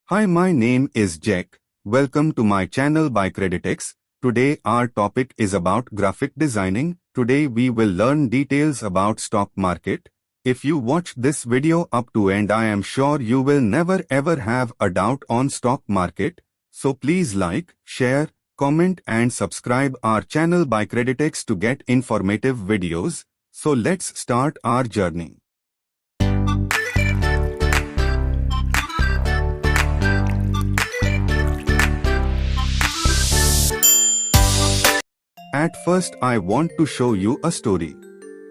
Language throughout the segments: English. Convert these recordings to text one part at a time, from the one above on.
Hi, my name is Jack. Welcome to my channel BiCreditex. Today our topic is about graphic designing. Today we will learn details about stock market. If you watch this video up to end, I am sure you will never ever have a doubt on stock market. So please like, share, comment and subscribe our channel BiCreditex to get informative videos. So let's start our journey. At first I want to show you a story.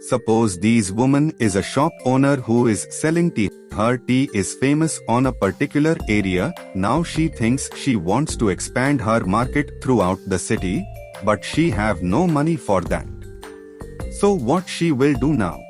Suppose this woman is a shop owner who is selling tea. Her tea is famous on a particular area. Now she thinks she wants to expand her market throughout the city, but she have no money for that. So what she will do now?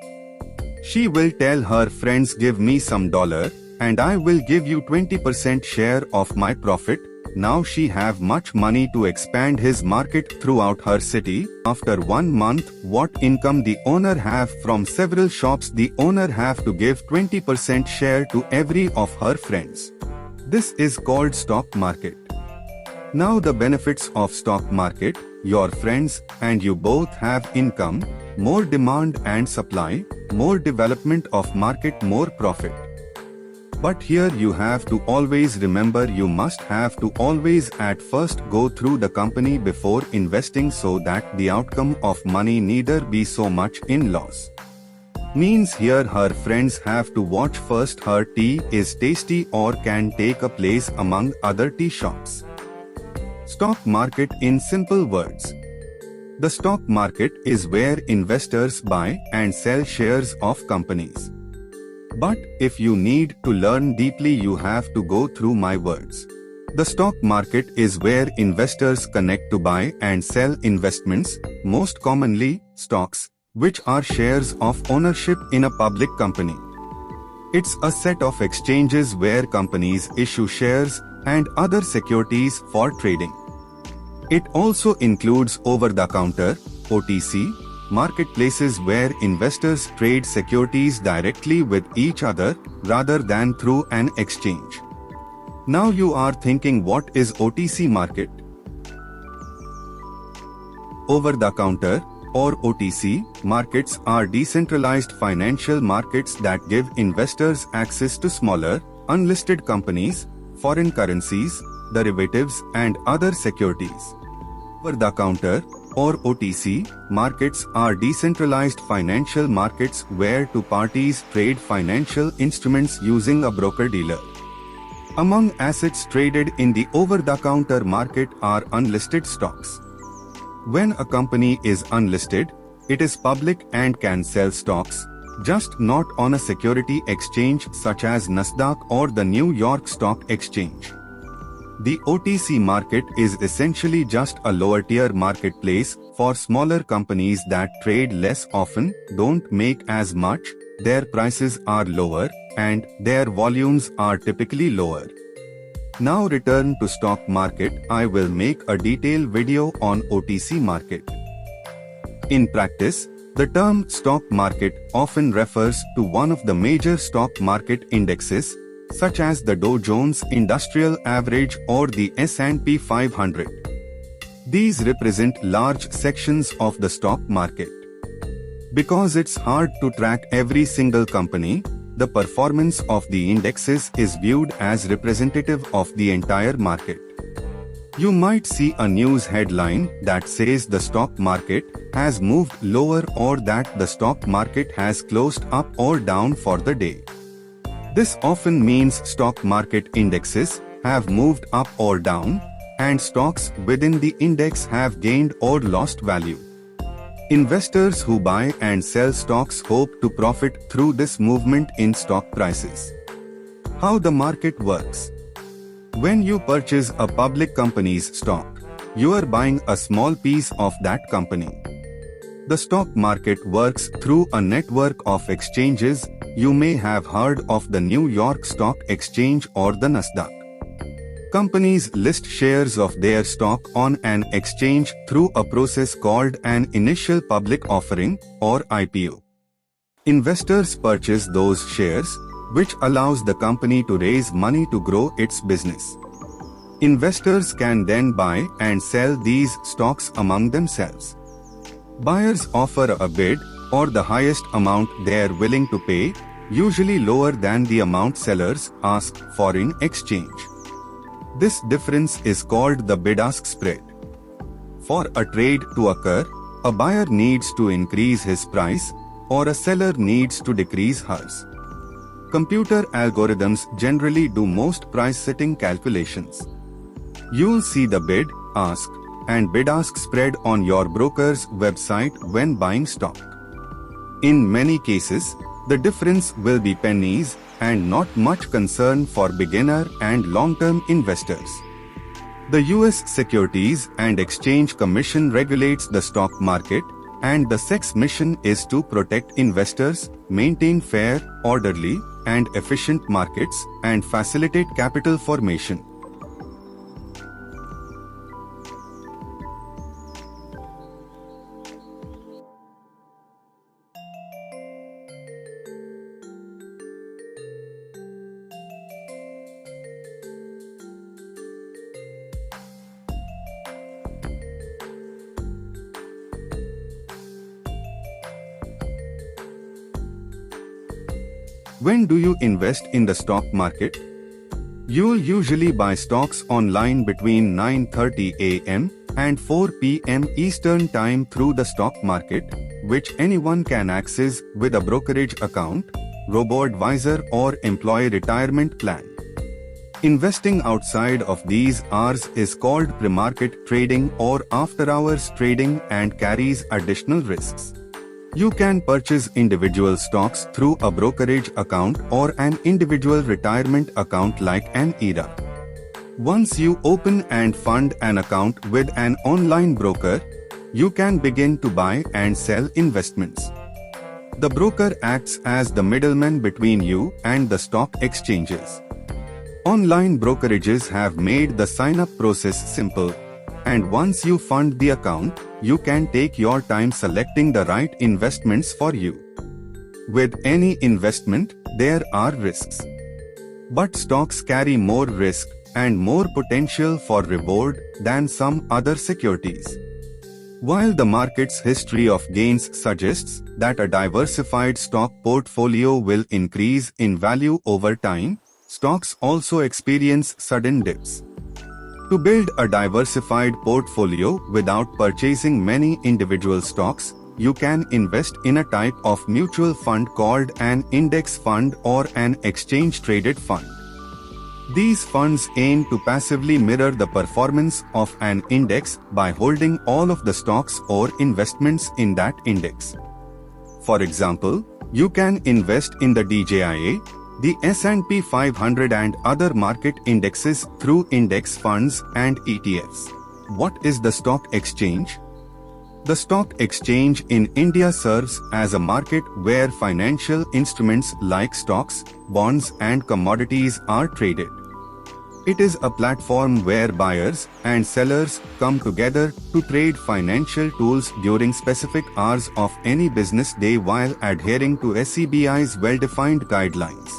She will tell her friends, give me some dollar and I will give you 20% share of my profit. Now she have much money to expand his market throughout her city. After 1 month, what income the owner have from several shops? The owner have to give 20% share to every of her friends. This is called stock market. Now the benefits of stock market: your friends and you both have income, more demand and supply, more development of market, more profit. But here you have to always remember, you must have to always at first go through the company before investing, so that the outcome of money neither be so much in loss. Means here her friends have to watch first her tea is tasty or can take a place among other tea shops. Stock market in simple words. The stock market is where investors buy and sell shares of companies. But if you need to learn deeply, you have to go through my words. The stock market is where investors connect to buy and sell investments, most commonly stocks, which are shares of ownership in a public company. It's a set of exchanges where companies issue shares and other securities for trading. It also includes over-the-counter (OTC) marketplaces where investors trade securities directly with each other rather than through an exchange. Now you are thinking, what is OTC market? Over-the-counter or OTC markets are decentralized financial markets that give investors access to smaller, unlisted companies, foreign currencies, derivatives and other securities. Over-the-counter or OTC markets are decentralized financial markets where two parties trade financial instruments using a broker-dealer. Among assets traded in the over-the-counter market are unlisted stocks. When a company is unlisted, it is public and can sell stocks, just not on a security exchange such as Nasdaq or the New York Stock Exchange. The OTC market is essentially just a lower-tier marketplace for smaller companies that trade less often, don't make as much, their prices are lower, and their volumes are typically lower. Now return to stock market. I will make a detailed video on OTC market. In practice, the term stock market often refers to one of the major stock market indexes, such as the Dow Jones Industrial Average or the S&P 500. These represent large sections of the stock market. Because it's hard to track every single company, the performance of the indexes is viewed as representative of the entire market. You might see a news headline that says the stock market has moved lower or that the stock market has closed up or down for the day. This often means stock market indexes have moved up or down, and stocks within the index have gained or lost value. Investors who buy and sell stocks hope to profit through this movement in stock prices. How the market works. When you purchase a public company's stock, you are buying a small piece of that company. The stock market works through a network of exchanges. You may have heard of the New York Stock Exchange or the Nasdaq. Companies list shares of their stock on an exchange through a process called an initial public offering or IPO. Investors purchase those shares, which allows the company to raise money to grow its business. Investors can then buy and sell these stocks among themselves. Buyers offer a bid, or the highest amount they are willing to pay, usually lower than the amount sellers ask for in exchange. This difference is called the bid-ask spread. For a trade to occur, a buyer needs to increase his price, or a seller needs to decrease hers. Computer algorithms generally do most price-setting calculations. You'll see the bid, ask, and bid-ask spread on your broker's website when buying stock. In many cases, the difference will be pennies and not much concern for beginner and long-term investors. The US Securities and Exchange Commission regulates the stock market, and the SEC's mission is to protect investors, maintain fair, orderly, and efficient markets, and facilitate capital formation. When do you invest in the stock market? You'll usually buy stocks online between 9:30 a.m. and 4 p.m. Eastern Time through the stock market, which anyone can access with a brokerage account, robo-advisor, or employee retirement plan. Investing outside of these hours is called pre-market trading or after-hours trading and carries additional risks. You can purchase individual stocks through a brokerage account or an individual retirement account like an IRA. Once you open and fund an account with an online broker, you can begin to buy and sell investments. The broker acts as the middleman between you and the stock exchanges. Online brokerages have made the sign-up process simple, and once you fund the account, you can take your time selecting the right investments for you. With any investment, there are risks. But stocks carry more risk and more potential for reward than some other securities. While the market's history of gains suggests that a diversified stock portfolio will increase in value over time, stocks also experience sudden dips. To build a diversified portfolio without purchasing many individual stocks, you can invest in a type of mutual fund called an index fund or an exchange-traded fund. These funds aim to passively mirror the performance of an index by holding all of the stocks or investments in that index. For example, you can invest in the DJIA, the S&P 500 and other market indexes through index funds and ETFs. What is the stock exchange? The stock exchange in India serves as a market where financial instruments like stocks, bonds and commodities are traded. It is a platform where buyers and sellers come together to trade financial tools during specific hours of any business day while adhering to SEBI's well-defined guidelines.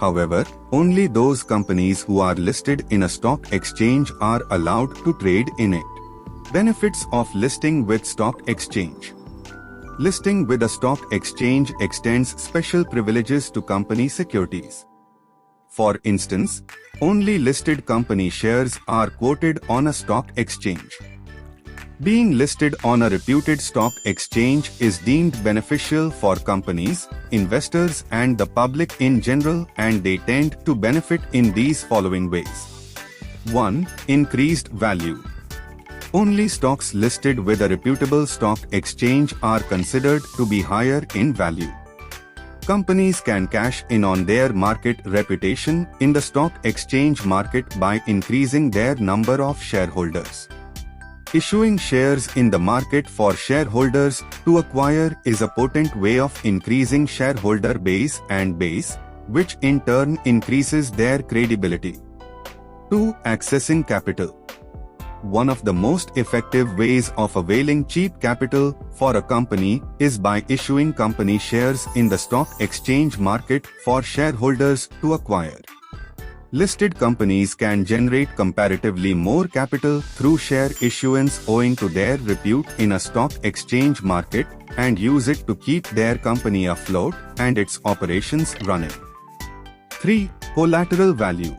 However, only those companies who are listed in a stock exchange are allowed to trade in it. Benefits of listing with stock exchange. Listing with a stock exchange extends special privileges to company securities. For instance, only listed company shares are quoted on a stock exchange. Being listed on a reputed stock exchange is deemed beneficial for companies, investors and the public in general, and they tend to benefit in these following ways. 1. Increased value. Only stocks listed with a reputable stock exchange are considered to be higher in value. Companies can cash in on their market reputation in the stock exchange market by increasing their number of shareholders. Issuing shares in the market for shareholders to acquire is a potent way of increasing shareholder base, which in turn increases their credibility. 2. Accessing capital. One of the most effective ways of availing cheap capital for a company is by issuing company shares in the stock exchange market for shareholders to acquire. Listed companies can generate comparatively more capital through share issuance owing to their repute in a stock exchange market and use it to keep their company afloat and its operations running. 3. Collateral value.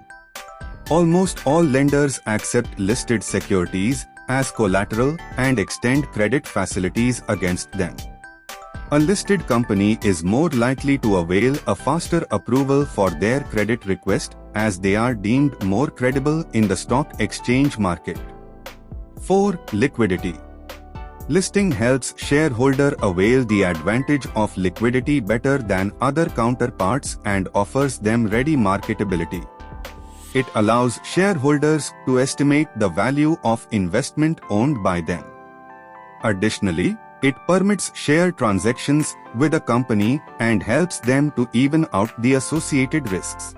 Almost all lenders accept listed securities as collateral and extend credit facilities against them. A listed company is more likely to avail a faster approval for their credit request as they are deemed more credible in the stock exchange market. 4. Liquidity. Listing helps shareholder avail the advantage of liquidity better than other counterparts and offers them ready marketability. It allows shareholders to estimate the value of investment owned by them. Additionally, it permits share transactions with a company and helps them to even out the associated risks.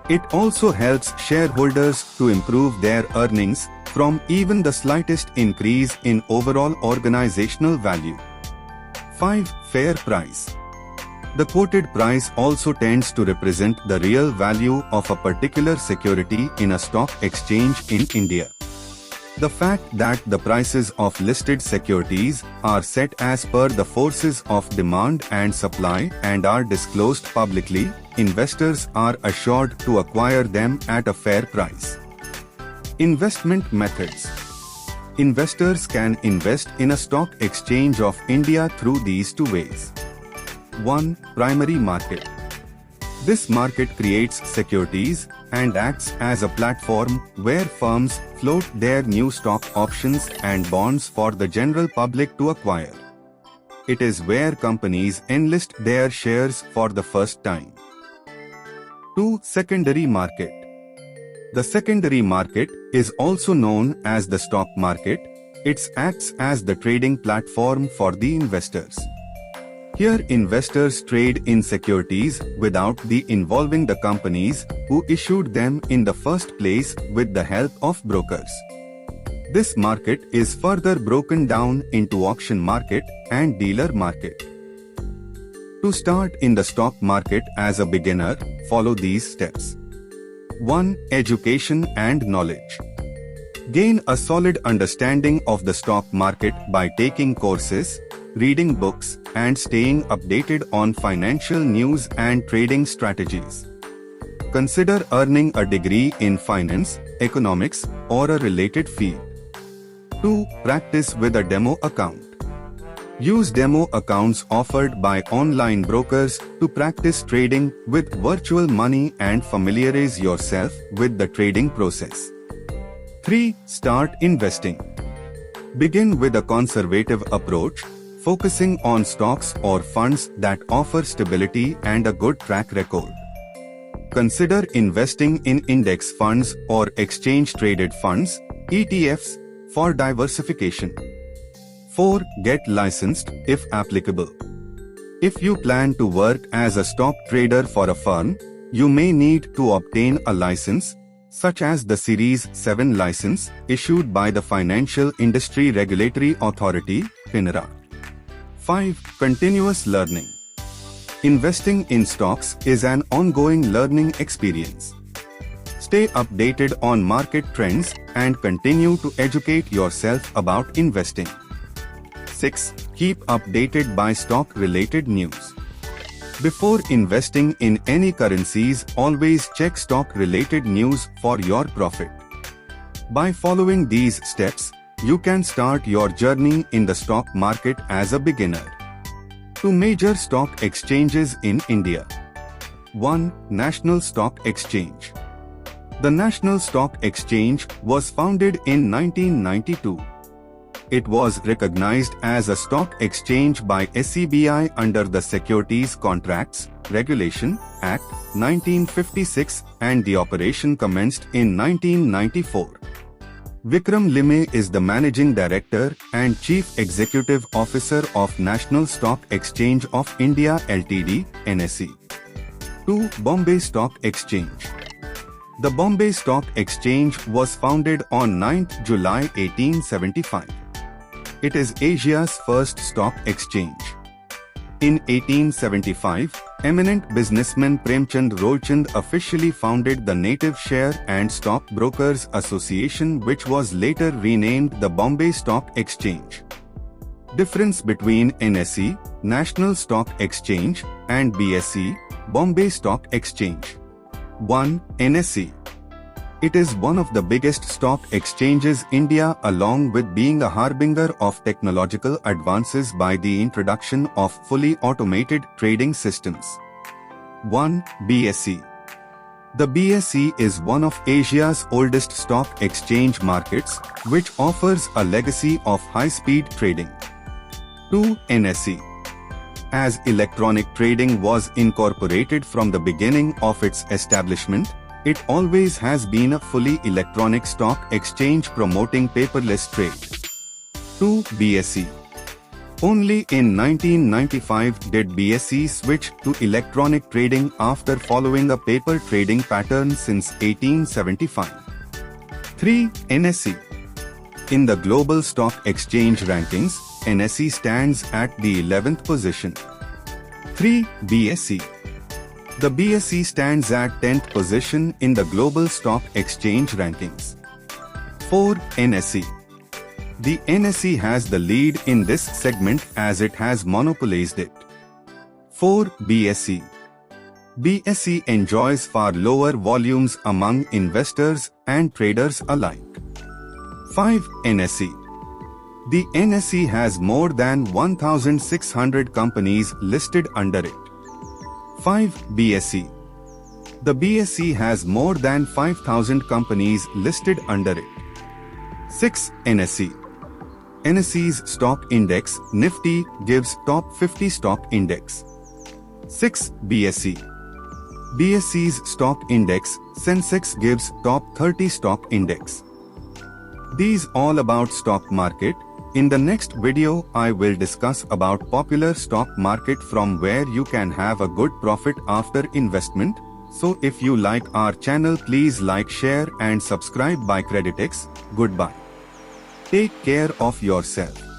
It also helps shareholders to improve their earnings from even the slightest increase in overall organizational value. 5. Fair price. The quoted price also tends to represent the real value of a particular security in a stock exchange in India. The fact that the prices of listed securities are set as per the forces of demand and supply and are disclosed publicly, investors are assured to acquire them at a fair price. Investment methods. Investors can invest in a stock exchange of India through these two ways. 1. Primary market. This market creates securities and acts as a platform where firms float their new stock options and bonds for the general public to acquire. It is where companies enlist their shares for the first time. 2. Secondary market. The secondary market is also known as the stock market. It acts as the trading platform for the investors. Here investors trade in securities without involving the companies who issued them in the first place with the help of brokers. This market is further broken down into auction market and dealer market. To start in the stock market as a beginner, follow these steps. 1. Education and knowledge. Gain a solid understanding of the stock market by taking courses, reading books, and staying updated on financial news and trading strategies. Consider earning a degree in finance, economics, or a related field. 2. Practice with a demo account. Use demo accounts offered by online brokers to practice trading with virtual money and familiarize yourself with the trading process. 3. Start investing. Begin with a conservative approach, focusing on stocks or funds that offer stability and a good track record. Consider investing in index funds or exchange-traded funds, ETFs, for diversification. 4. Get licensed, if applicable. If you plan to work as a stock trader for a firm, you may need to obtain a license, such as the Series 7 license, issued by the Financial Industry Regulatory Authority, FINRA. 5. Continuous learning. Investing in stocks is an ongoing learning experience. Stay updated on market trends and continue to educate yourself about investing. 6. Keep updated by stock-related news. Before investing in any currencies, always check stock-related news for your profit. By following these steps, you can start your journey in the stock market as a beginner. 2 major stock exchanges in India. 1. National Stock Exchange. The National Stock Exchange was founded in 1992. It was recognized as a stock exchange by SEBI under the Securities Contracts Regulation Act 1956 and the operation commenced in 1994. Vikram Limay is the Managing Director and Chief Executive Officer of National Stock Exchange of India Ltd, NSE. 2. Bombay Stock Exchange. The Bombay Stock Exchange was founded on 9th July 1875. It is Asia's first stock exchange. In 1875, eminent businessman Premchand Rolchand officially founded the Native Share and Stock Brokers Association, which was later renamed the Bombay Stock Exchange. Difference between NSE, National Stock Exchange, and BSE, Bombay Stock Exchange. 1. NSE. It is one of the biggest stock exchanges in India, along with being a harbinger of technological advances by the introduction of fully automated trading systems. 1. BSE. The BSE is one of Asia's oldest stock exchange markets, which offers a legacy of high-speed trading. 2. NSE. As electronic trading was incorporated from the beginning of its establishment, it always has been a fully electronic stock exchange promoting paperless trade. 2. BSE. Only in 1995 did BSE switch to electronic trading after following a paper trading pattern since 1875. 3. NSE. In the global stock exchange rankings, NSE stands at the 11th position. 3. BSE. The BSE stands at 10th position in the global stock exchange rankings. 4. NSE. The NSE has the lead in this segment as it has monopolized it. 4. BSE. BSE enjoys far lower volumes among investors and traders alike. 5. NSE. The NSE has more than 1,600 companies listed under it. 5. BSE. The BSE has more than 5,000 companies listed under it. 6. NSE. NSE's stock index, Nifty, gives top 50 stock index. 6. BSE. BSE's stock index, Sensex, gives top 30 stock index. These all about stock market. In the next video, I will discuss about popular stock market from where you can have a good profit after investment. So if you like our channel, please like, share and subscribe BiCreditex. Goodbye. Take care of yourself.